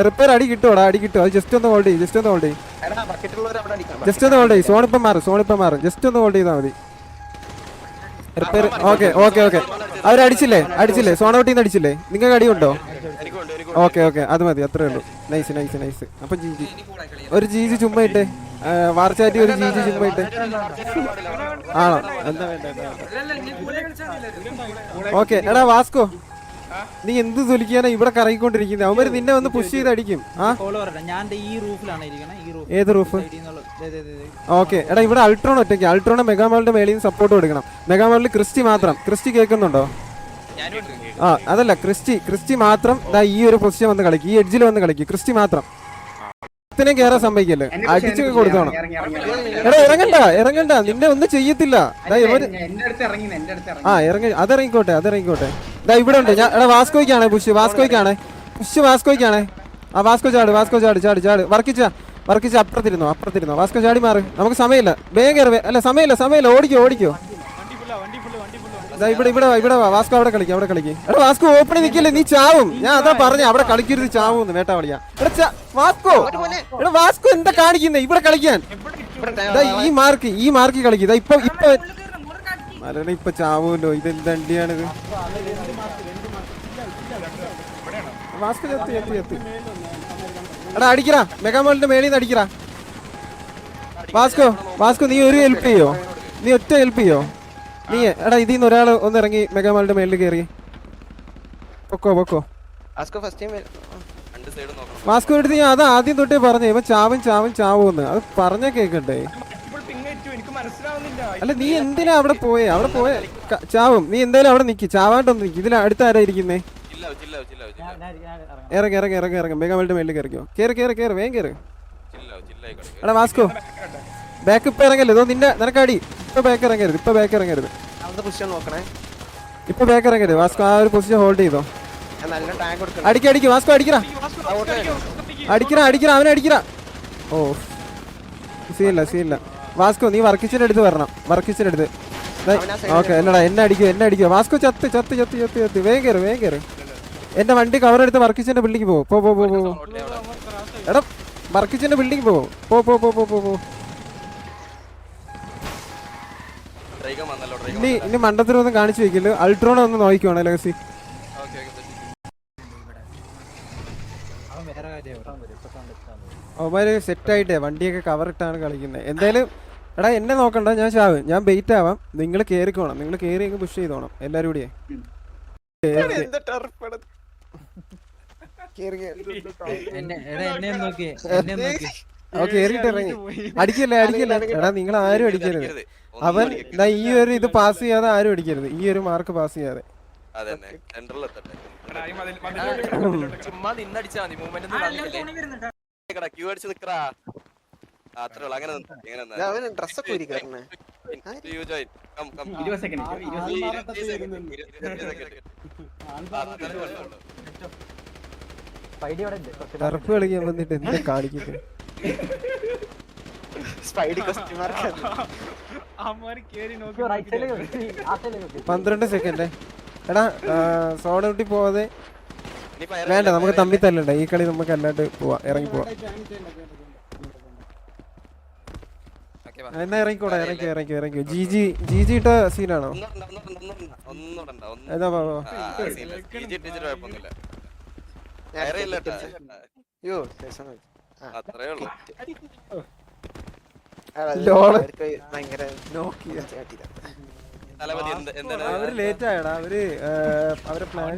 Repair അടി കിട്ടുവാടാ, അടി കിട്ടും. അത് ജസ്റ്റ് ഒന്ന് ഹോൾഡ് ചെയ്യും, ജസ്റ്റ് ഒന്ന് ഹോൾഡ് ചെയ്യും, ജസ്റ്റ് ഒന്ന് ഹോൾഡ് ചെയ്യും. സോണിപ്പം മാറും, ജസ്റ്റ് ഒന്ന് ഹോൾഡ് ചെയ്താൽ മതി. Repair okay okay okay. അവരടിച്ചില്ലേ സോണോട്ടിന്ന് അടിച്ചില്ലേ? നിങ്ങൾക്ക് അടിയുണ്ടോ? ഓക്കെ ഓക്കെ, അത് മതി, അത്രേ ഉള്ളൂ. നൈസ്. അപ്പൊ ജീജി ഒരു ജീജി ചുമ്മാ ഇട്ടേ, വാർച്ചാറ്റി ഒരു ജീജി ചുമ്മാ ഇട്ടേ. ആണോ? എന്താ വേണ്ട. ഓക്കെ എടാ വാസ്കോ, നീ എന്ത് തൊലിക്കാനാ ഇവിടെ കറങ്ങിക്കൊണ്ടിരിക്കുന്നത്? അവര് നിന്നെ വന്ന് പുഷ് ചെയ്ത് അടിക്കും. ഏത് റൂഫ്? ഓക്കെ എടാ, ഇവിടെ അൾട്രോൺ ഒറ്റയ്ക്ക്. അൾട്രോണെ മെഗാമാളിന്റെ മേളിൽ നിന്ന് സപ്പോർട്ട് കൊടുക്കണം. മെഗാമാളിൽ ക്രിസ്റ്റി മാത്രം. ക്രിസ്റ്റി കേൾക്കുന്നുണ്ടോ? അതല്ല, ക്രിസ്റ്റി മാത്രം ഈ ഒരു പൊസിഷൻ വന്ന് കളിക്കും, ഈ എഡ്ജിൽ വന്ന് കളിക്കും. ക്രിസ്റ്റി മാത്രം കേറാൻ സമ്മതിക്കല്ലേ, അടിച്ചൊക്കെ കൊടുത്തോണം. എടാ ഇറങ്ങണ്ട, നിന്നെ ഒന്നും ചെയ്യത്തില്ല. അതിറങ്ങിക്കോട്ടെ. ഇവിടെ ഉണ്ട്. എടാ വാസ്കോയ്ക്കാണേ പുഷ്. വാസ്കോയ്ക്കാണേ. ആ വാസ്കോ ചാട്. വർക്കിച്ച അപ്പുറത്തിരുന്നോ. വാസ്കോ ചാടി മാറ്, നമുക്ക് സമയമില്ല. വേഗം കയറുവേ. അല്ല സമയമില്ല, ഓടിക്കോ. ഇവിടെ വാസ്കോ അവിടെ കളിക്കും. എടാ വാസ്കോ ഓപ്പണിൽ നിൽക്കില്ലേ, നീ ചാവും. ഞാൻ അതാ പറഞ്ഞ അവിടെ കളിക്കരുത്, ചാവൂന്ന്. വേട്ടാവളിയാ. എടാ വാസ്കോ എന്താ കാണിക്കുന്നേ ഇവിടെ കളിക്കാൻ? ഈ മാർക്ക് കളിക്കുക. ഇപ്പൊ ചാവൂല്ലോ. ഇതെന്താ അണ്ടിയാണിത്? വാസ്കോ ചത്തി. എടാ അടിക്കറാ, മെഗാമോളിന്റെ മേളിൽ നിന്ന് അടിക്കറാ. വാസ്കോ നീ ഒരു ഹെൽപ്പ് ചെയ്യോ? നീ ഒറ്റ ഹെൽപ്പ് ചെയ്യോ? നീ എടാ ഇതിൽ നിന്ന് ഒരാൾ ഒന്ന് ഇറങ്ങി മെഗാമാളിന്റെ മേളിൽ കയറി പൊക്കോ. വാസ്കോ എടുത്ത് ഞാൻ അതാ ആദ്യം തൊട്ടേ പറഞ്ഞേ, ഇവൻ ചാവും. അത് പറഞ്ഞ കേക്കട്ടെ. അല്ല നീ എന്തിനാ അവിടെ പോയേ ചാവും. നീ എന്തായാലും അവിടെ നിക്ക്, ചാവാണ്ടൊന്ന് നിക്ക്. ഇതിൽ അടുത്ത ആരാ ഇരിക്കുന്നേ? ഇറങ്ങി മെഗാമാളിന്റെ മേളിൽ കയറിക്കോ. കേറി വേഗം കേറ്. എടാ വാസ്കോ ബാക്ക് ഇപ്പൊ ഇറങ്ങല്ലേ, നിനക്കടി. ഇപ്പൊ ബാക്ക് ഇറങ്ങരുത്. വാസ്കോ ആ ഒരു പൊസിഷൻ ഹോൾഡ് ചെയ്തോ. അടിക്ക വാസ്കോ, അടിക്കറ. അവനെ അടിക്കറ. ഓ സീനില്ല. വാസ്കോ നീ വർക്കിച്ചിന്റെ അടുത്ത് വരണം. ഓക്കെ എന്നടാ, എന്നെ അടിക്കോ. വാസ്കോ ചത്ത്. വേഗം കയറ്. എന്റെ വണ്ടി കവർ എടുത്ത് വർക്കിച്ചിന്റെ ബിൽഡിംഗ് പോ. എടാ വർക്കിച്ചിന്റെ ബിൽഡിംഗ് പോ. ഇനി മണ്ടത്തിനൊന്നും കാണിച്ചു വെക്കില്ല. അൾട്രോണ ഒന്ന് നോക്കിക്കോണേ ലെഗസി. അവന്മാര് സെറ്റ് ആയിട്ടേ വണ്ടിയൊക്കെ കവർ ഇട്ടാണ് കളിക്കുന്നത്. എന്തായാലും എടാ എന്നെ നോക്കണ്ട, ഞാൻ ചാവും. ഞാൻ ബെയിറ്റ് ആവാം. നിങ്ങൾ കേറിക്കോണം. നിങ്ങൾ കേറി പുഷ് ചെയ്തോണം എല്ലാരും കൂടിയേ. അടിക്കല്ലേ. എടാ നിങ്ങൾ ആരും അടിക്കരുത്. അവൻ ഈ ഒരു ഇത് പാസ് ചെയ്യാതെ ആരും അടിക്കരുത്. ഈ ഒരു മാർക്ക് പാസ് ചെയ്യാതെ. ടർഫ് കളിക്കാൻ വന്നിട്ട് എന്താ കാണിക്കുന്നത്? 12 സെക്കൻഡ്. എടാ സോഡ പോവാതെ വേണ്ട, നമുക്ക് തമ്മിൽ തല്ലണ്ട. ഈ കളി നമുക്ക് അല്ലാണ്ട് ഇറങ്ങി പോവാ. എന്നാ ഇറങ്ങിക്കോ. ജിജി ഇട്ട സീനാണോ? ഏതാ അവര് ലേറ്റ് ആയടാ. അവരെ പ്ലാൻ